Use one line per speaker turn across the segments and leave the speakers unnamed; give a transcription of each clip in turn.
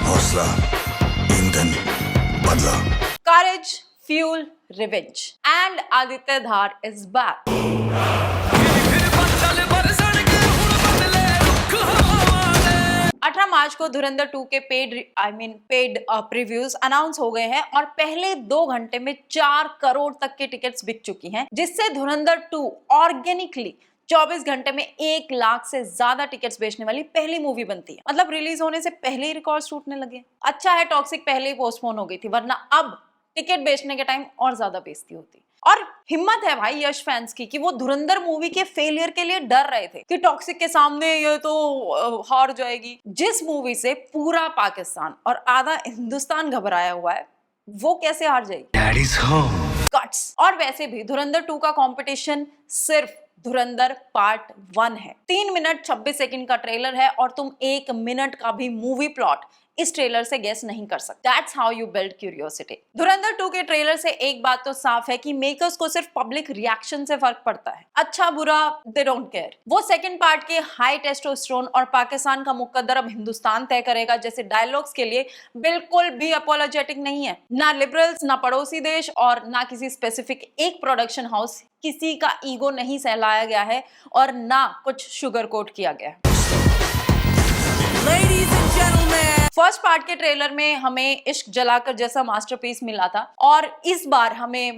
हौसला, ईंधन, बदला।
Courage, fuel, revenge. And Aditya Dhar is back. 18 मार्च को धुरंधर 2 के पेड प्रीव्यूज अनाउंस हो गए हैं और पहले 2 घंटे में 4 करोड़ तक के टिकट्स बिक चुकी हैं, जिससे धुरंधर 2 ऑर्गेनिकली 24 घंटे में 1 लाख से ज्यादा टिकट्स बेचने वाली पहली मूवी बनती है। मतलब रिलीज होने से पहले ही रिकॉर्ड्स टूटने लगे। अच्छा है टॉक्सिक पहले ही पोस्टपोन हो गई थी, वरना अब टिकट बेचने के टाइम और ज्यादा बेइज्जती होती। और हिम्मत है भाई यश फैंस की कि वो धुरंधर मूवी के फेलियर के लिए डर रहे थे कि टॉक्सिक के सामने ये तो हार जाएगी। जिस मूवी से पूरा पाकिस्तान और आधा हिंदुस्तान घबराया हुआ है, वो कैसे हार जाएगी? Daddy's home. कट्स। और वैसे भी धुरंधर 2 का कंपटीशन सिर्फ धुरंधर पार्ट 1 है। 3 मिनट 26 सेकंड का ट्रेलर है और तुम 1 मिनट का भी मूवी प्लॉट इस ट्रेलर से गेस नहीं कर सकते। That's how you build curiosity. धुरंधर 2 के ट्रेलर से एक बात तो साफ है कि मेकर्स को सिर्फ पब्लिक रिएक्शन से फर्क पड़ता है। अच्छा बुरा दे डोंट केयर। वो सेकंड पार्ट के हाई टेस्टोस्टेरोन और पाकिस्तान का मुकद्दर अब हिंदुस्तान तय करेगा जैसे डायलॉग्स के लिए बिल्कुल भी अपोलोजेटिक नहीं है। ना लिबरल्स, ना पड़ोसी देश और ना किसी स्पेसिफिक एक प्रोडक्शन हाउस, किसी का ईगो नहीं सहलाया गया है और ना कुछ शुगर कोट किया गया है। फर्स्ट पार्ट के ट्रेलर में हमें इश्क जलाकर जैसा मास्टरपीस मिला था और इस बार हमें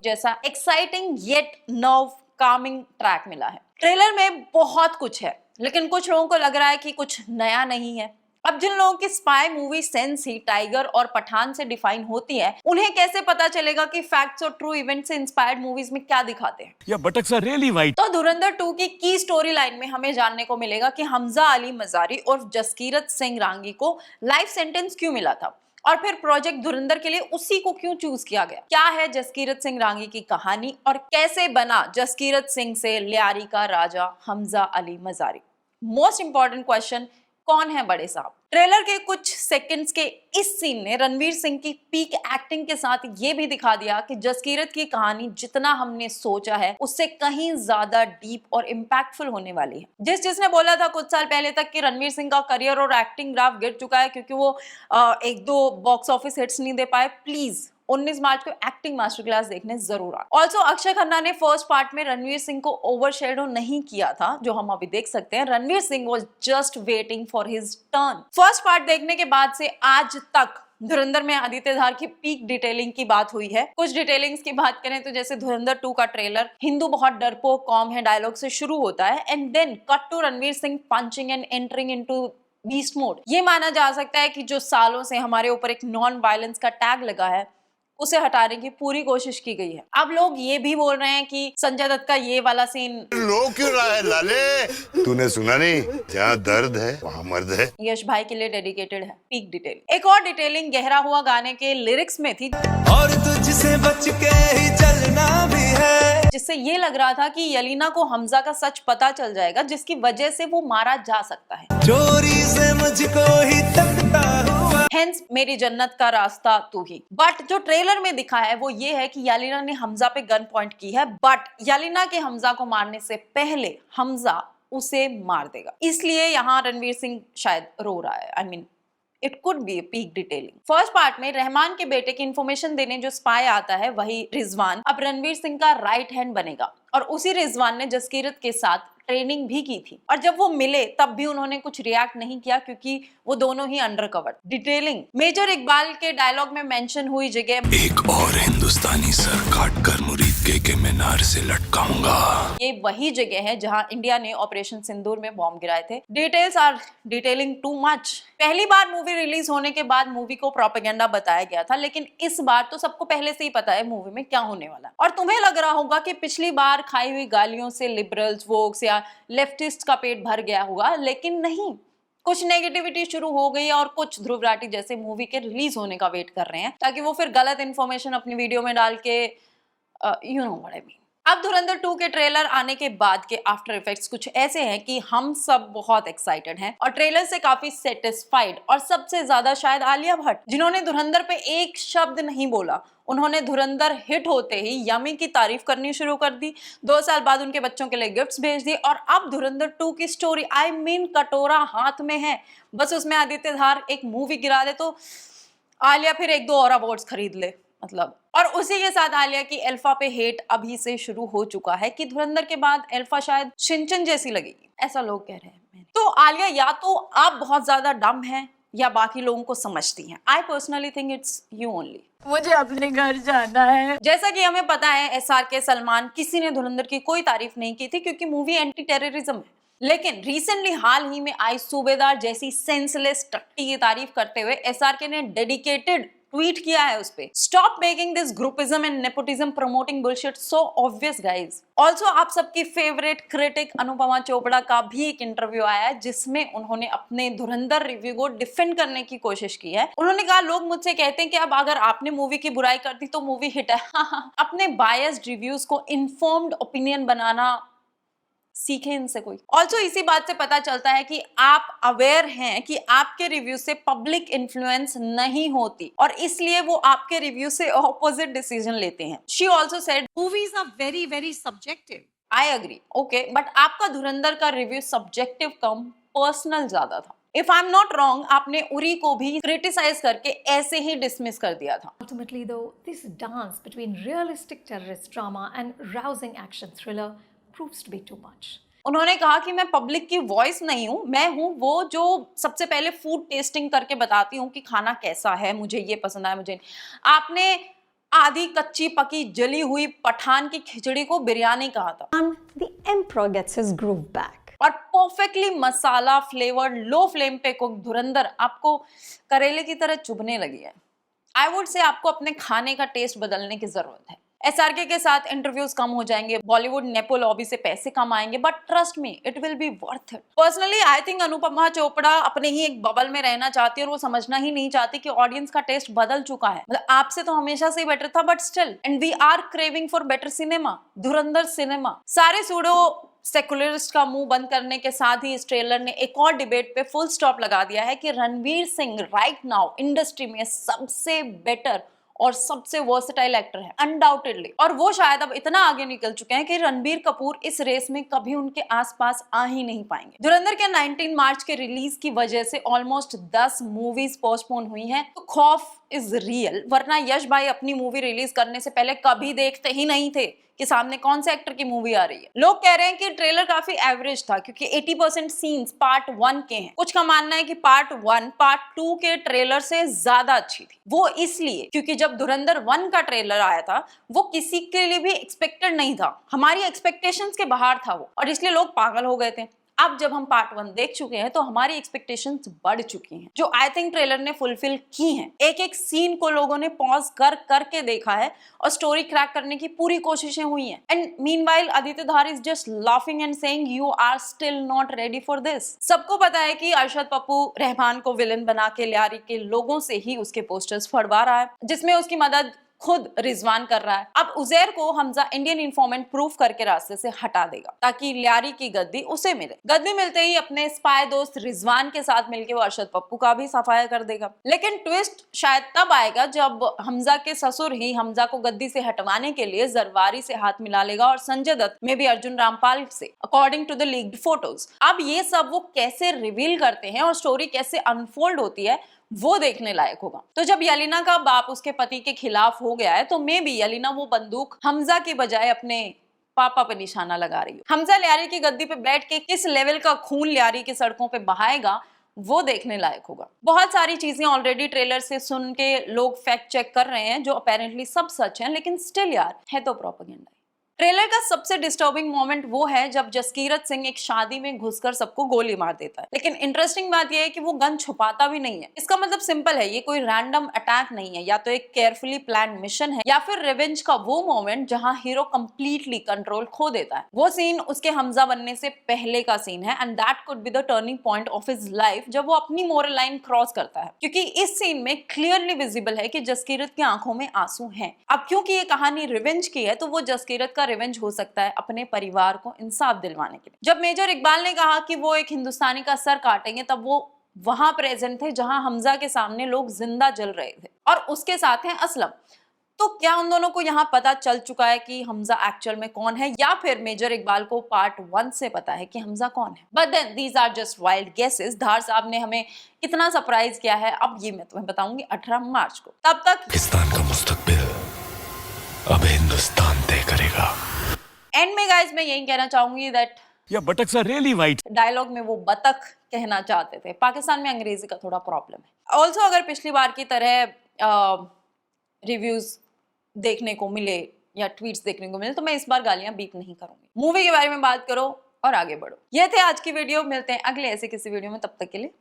जैसा exciting yet nerve Kameng track मिला है। ट्रेलर में बहुत कुछ है, लेकिन कुछ लोगों को लग रहा है कि कुछ नया नहीं है। अब जिन लोगों की स्पाई मूवी सेंस ही टाइगर और पठान से डिफाइन होती है, उन्हें कैसे पता चलेगा कि फैक्ट्स और ट्रू इवेंट से इंस्पायर्ड मूवीज में क्या दिखाते हैं?
या buttocks are really white.
तो धुरंधर 2 की स्टोरी लाइन में हमें जानने को मिलेगा कि हमजा अली मजारी और जसकीरत सिंह रांगी को लाइफ सेंटेंस क्यों मिला था और फिर प्रोजेक्ट धुरंधर के लिए उसी को क्यों चूज किया गया। क्या है जसकीरत सिंह रांगी की कहानी और कैसे बना जसकीरत सिंह से लियारी का राजा Hamza Ali Mazari. Most important question, कौन है बड़े साहब? ट्रेलर के कुछ सेकंड्स के इस सीन ने रणवीर सिंह की पीक एक्टिंग के साथ ये भी दिखा दिया कि जसकीरत की कहानी जितना हमने सोचा है उससे कहीं ज्यादा डीप और इम्पैक्टफुल होने वाली है। जिसने बोला था कुछ साल पहले तक कि रणवीर सिंह का करियर और एक्टिंग ग्राफ गिर चुका है क्योंकि वो 1-2 बॉक्स ऑफिस हिट्स नहीं दे पाए, प्लीज 19 मार्च को एक्टिंग मास्टर क्लास देखने जरूर आ। ऑल्सो अक्षय खन्ना ने फर्स्ट पार्ट में रणवीर सिंह को ओवरशैडो नहीं किया था, जो हम अभी देख सकते हैं। Ranveer Singh was just waiting for his turn. First part देखने के बाद से आज तक धुरंधर में आदित्य धार की पीक डिटेलिंग की बात हुई है। कुछ डिटेलिंग्स की बात करें तो जैसे धुरंधर 2 का ट्रेलर हिंदू बहुत डरपोक कौम है डायलॉग से शुरू होता है and then cut to Ranveer Singh punching and entering into beast mode. ये माना जा सकता है कि जो सालों से हमारे ऊपर एक नॉन वायलेंस का टैग लगा है उसे हटाने की पूरी कोशिश की गई है। अब लोग ये भी बोल रहे हैं कि संजय दत्त का ये वाला सीन
रो क्यों रहा है लाले? तूने सुना नहीं, जहाँ दर्द है वहाँ मर्द है।
यश भाई के लिए डेडिकेटेड है पीक डिटेल। एक और डिटेलिंग गहरा हुआ गाने के लिरिक्स में थी
और तुझसे बच के ही चलना भी है,
जिससे ये लग रहा था कि यलीना को हमजा का सच पता चल जाएगा जिसकी वजह से वो मारा जा सकता है।
चोरी से मुझको ही तकता हुआ,
हेंस मेरी जन्नत का रास्ता तू ही। बट जो ट्रेलर में दिखा है वो ये है कि यालिना ने हमजा पे गन पॉइंट की है, बट यालिना के हमजा को मारने से पहले हमजा उसे मार देगा। इसलिए यहाँ रणवीर सिंह शायद रो रहा है। I mean it could be peak detailing. First part में रहमान के बेटे की इंफॉर्मेशन देने जो स्पाई आता है वही रिजवान अब रणवीर सिंह का राइट हैंड बनेगा और उसी रिजवान ने जसकीरत के साथ ट्रेनिंग भी की थी और जब वो मिले तब भी उन्होंने कुछ रिएक्ट नहीं किया क्योंकि वो दोनों ही अंडरकवर। डिटेलिंग मेजर इकबाल के डायलॉग में मेंशन हुई जगह
एक और हिंदुस्तानी सर काट कर मुरीद के मीनार से लटकाऊंगा,
ये वही जगह है जहां इंडिया ने ऑपरेशन सिंदूर में बॉम्ब गिराए थे। Details are detailing too much. पहली बार मूवी रिलीज होने के बाद मूवी को प्रोपेगेंडा बताया गया था, लेकिन इस बार तो सबको पहले से ही पता है मूवी में क्या होने वाला। और तुम्हें लग रहा होगा कि पिछली बार खाई हुई गालियों से लिबरल्स, वोक्स या लेफ्टिस्ट का पेट भर गया होगा, लेकिन नहीं, कुछ नेगेटिविटी शुरू हो गई और कुछ ध्रुव राठी जैसे मूवी के रिलीज होने का वेट कर रहे हैं ताकि वो फिर गलत इन्फॉर्मेशन अपनी वीडियो में डाल के you know what I mean. अब धुरंधर 2 के ट्रेलर आने के बाद के आफ्टर इफेक्ट्स कुछ ऐसे हैं कि हम सब बहुत एक्साइटेड हैं और ट्रेलर से काफी सेटिस्फाइड, और सबसे ज्यादा शायद आलिया भट्ट, जिन्होंने धुरंधर पे एक शब्द नहीं बोला। उन्होंने धुरंधर हिट होते ही यमी की तारीफ करनी शुरू कर दी, 2 साल बाद उनके बच्चों के लिए गिफ्ट्स भेज दिए, और अब धुरंधर 2 की स्टोरी कटोरा हाथ में है, बस उसमें आदित्य धार एक मूवी गिरा दे तो आलिया फिर 1-2 और अवार्ड्स खरीद ले मतलब। और उसी के साथ आलिया की एल्फा पे हेट अभी से शुरू हो चुका है कि धुरंधर के बाद एल्फा शायद शिनचैन जैसी लगेगी, ऐसा लोग कह रहे हैं। तो आलिया या तो आप बहुत ज्यादा डम हैं या बाकी लोगों को समझती हैं। I personally think it's you only.
मुझे अपने घर जाना है।
जैसा कि हमें पता है SRK सलमान किसी ने धुरंधर की कोई तारीफ नहीं की थी क्योंकि मूवी एंटी टेररिज्म है, लेकिन रिसेंटली हाल ही में आई सूबेदार जैसी सेंसलेस टट्टी की तारीफ करते हुए SRK ने डेडिकेटेड ट्वीट किया है उस पे, stop making this groupism and nepotism promoting bullshit so obvious guys. Also आप सबकी फेवरेट क्रिटिक अनुपमा चोपड़ा का भी एक इंटरव्यू आया है जिसमें उन्होंने अपने धुरंधर रिव्यू को डिफेंड करने की कोशिश की है। उन्होंने कहा, लोग मुझसे कहते हैं कि अब अगर आपने मूवी की बुराई कर दी तो मूवी हिट है। अपने बायस्ड रिव्यूज को इन्फॉर्म्ड ओपिनियन बनाना सीखे इनसे कोई। ऑल्सो इसी बात से पता चलता है कि आप अवेयर हैं कि आपके रिव्यू से पब्लिक इन्फ्लुएंस नहीं होती और इसलिए वो आपके रिव्यू से ऑपोजिट डिसीजन लेते हैं। She also said
movies are very very subjective.
I agree, okay, but आपका धुरंधर का रिव्यू सब्जेक्टिव कम पर्सनल ज्यादा था। If I am not wrong, आपने उरी को भी क्रिटिसाइज करके ऐसे ही डिसमिस कर दिया था।
Ultimately, though, this dance between realistic terrorist drama and rousing action thriller proves to be too much.
उन्होंने कहा कि मैं पब्लिक की वॉइस नहीं हूँ, मैं हूँ वो जो सबसे पहले फूड टेस्टिंग करके बताती हूँ कि खाना कैसा है, मुझे ये पसंद आया, मुझे नहीं। आपने आधी कच्ची पकी जली हुई पठान की खिचड़ी को बिरयानी कहा था।
The emperor gets his groove back.
और परफेक्टली मसाला फ्लेवर्ड लो फ्लेम पे कुक धुरंधर आपको करेले की तरह चुभने लगी है। आई वुड से आपको अपने खाने का टेस्ट बदलने की जरूरत है। SRK के साथ इंटरव्यूज कम हो जाएंगे, बॉलीवुड नेपो लॉबी से पैसे कम आएंगे, but trust me it will be worth it. Personally I think Anupama Chopra अपने ही एक बबल में रहना चाहती है और वो समझना ही नहीं चाहती कि ऑडियंस का टेस्ट बदल चुका है। मतलब आपसे तो हमेशा से ही बेटर था, but still and we are craving for better cinema, Dhurandhar cinema. सारे सूडो सेकुलरिस्ट का मुंह बंद करने के साथ ही इस ट्रेलर ने एक और डिबेट पे फुल स्टॉप लगा दिया है कि Ranveer Singh right now industry में सबसे बेटर और सबसे वर्सेटाइल एक्टर है अनडाउटेडली, और वो शायद अब इतना आगे निकल चुके हैं कि रणबीर कपूर इस रेस में कभी उनके आसपास आ ही नहीं पाएंगे। धुरंधर के 19 मार्च के रिलीज की वजह से ऑलमोस्ट 10 मूवीज पोस्टपोन हुई हैं, तो खौफ इज रियल, वरना यश भाई अपनी मूवी रिलीज करने से पहले कभी देखते ही नहीं थे कि सामने कौन से एक्टर की मूवी आ रही है। लोग कह रहे हैं कि ट्रेलर काफी एवरेज था क्योंकि 80% सीन्स पार्ट 1 के हैं। कुछ का मानना है कि पार्ट 1 पार्ट 2 के ट्रेलर से ज्यादा अच्छी थी। वो इसलिए क्योंकि जब धुरंधर 1 का ट्रेलर आया था वो किसी के लिए भी एक्सपेक्टेड नहीं था, हमारी एक्सपेक्टेशंस के बाहर था वो, और इसलिए लोग पागल हो गए थे। अब जब हम पार्ट 1 देख चुके हैं तो हमारी एक्सपेक्टेशंस बढ़ चुकी हैं, जो आई थिंक ट्रेलर ने फुलफिल की हैं। एक एक सीन को लोगों ने पॉज करके देखा है और स्टोरी क्रैक करने की पूरी कोशिशें हुई हैं। And meanwhile Aditya Dhar is just laughing and saying you are still not ready for this. सबको पता है कि अरशद पप्पू रहमान को विलन बना के ल्यारी के लोगों से ही उसके पोस्टर्स फड़वा रहा है, जिसमें उसकी मदद खुद रिजवान कर रहा है। अब उजैर को हमजा इंडियन इन्फॉर्मेंट प्रूफ करके रास्ते से हटा देगा ताकि ल्यारी की गद्दी उसे मिले। गद्दी मिलते ही अपने स्पाई दोस्त रिजवान के साथ मिलकर वो अरशद पप्पू का भी सफाया कर देगा। लेकिन ट्विस्ट शायद तब आएगा जब हमजा के ससुर ही हमजा को गद्दी से हटवाने के लिए जरवारी से हाथ मिला लेगा और संजय दत्त में भी अर्जुन रामपाल से, according to the leaked photos. अब ये सब वो कैसे रिवील करते हैं और स्टोरी कैसे अनफोल्ड होती है वो देखने लायक होगा। तो जब यलिना का बाप उसके पति के खिलाफ हो गया है तो मे भी यलिना वो बंदूक हमजा की बजाय अपने पापा पे निशाना लगा रही है। हमजा ल्यारी की गद्दी पे बैठ के किस लेवल का खून ल्यारी की सड़कों पे बहाएगा वो देखने लायक होगा। बहुत सारी चीजें ऑलरेडी ट्रेलर से सुन के लोग फैक्ट चेक कर रहे हैं जो अपेरेंटली सब सच है, लेकिन स्टिल यार है तो प्रोपेगेंडा। ट्रेलर का सबसे डिस्टर्बिंग मोमेंट वो है जब जसकीरत सिंह एक शादी में घुसकर सबको गोली मार देता है। लेकिन इंटरेस्टिंग बात यह है कि वो गन छुपाता भी नहीं है। इसका मतलब सिंपल है, ये कोई रैंडम अटैक नहीं है, या तो एक केयरफुली प्लान मिशन है या फिर रिवेंज का वो मोमेंट जहां हीरो कंप्लीटली कंट्रोल खो देता है। वो सीन उसके हमजा बनने से पहले का सीन है and that could be the turning point of his life जब वो अपनी मोरल लाइन क्रॉस करता है, क्योंकि इस सीन में क्लियरली विजिबल है कि जसकीरत की आंखों में आंसू हैं। अब क्योंकि ये कहानी रिवेंज की है तो वो जसकीरत का रिवेंज हो सकता है अपने परिवार को इंसाफ दिलवाने के लिए। जब मेजर इकबाल ने कहा कि वो एक हिंदुस्तानी का सर काटेंगे, तब वो वहां प्रेजेंट थे जहां हमजा के सामने लोग जिंदा जल रहे थे, और उसके साथ हैं असलम। तो क्या उन दोनों को यहाँ पता चल चुका है कि हमजा एक्चुअल में कौन है, या फिर मेजर इकबाल को पार्ट 1 से पता है कि हमजा कौन है? But then these are just wild guesses. Dhar साहब ने हमें कितना सरप्राइज किया है, अब ये मैं तुम्हें बताऊंगी 18 मार्च को। तब तक
पाकिस्तान का मुस्तकबिल अब हिंदुस्तान तय करेगा।
एंड में गाइस मैं यही कहना चाहूंगी दैट
या बटक्स आर रियली वाइट।
डायलॉग में वो बतख कहना चाहते थे। पाकिस्तान में अंग्रेजी का थोड़ा प्रॉब्लम है। ऑल्सो अगर पिछली बार की तरह रिव्यूज देखने को मिले या ट्वीट्स देखने को मिले तो मैं इस बार गालियां बीप नहीं करूंगी। मूवी के बारे में बात करो और आगे बढ़ो। ये थे आज की वीडियो। मिलते हैं अगले ऐसे किसी वीडियो में, तब तक के लिए।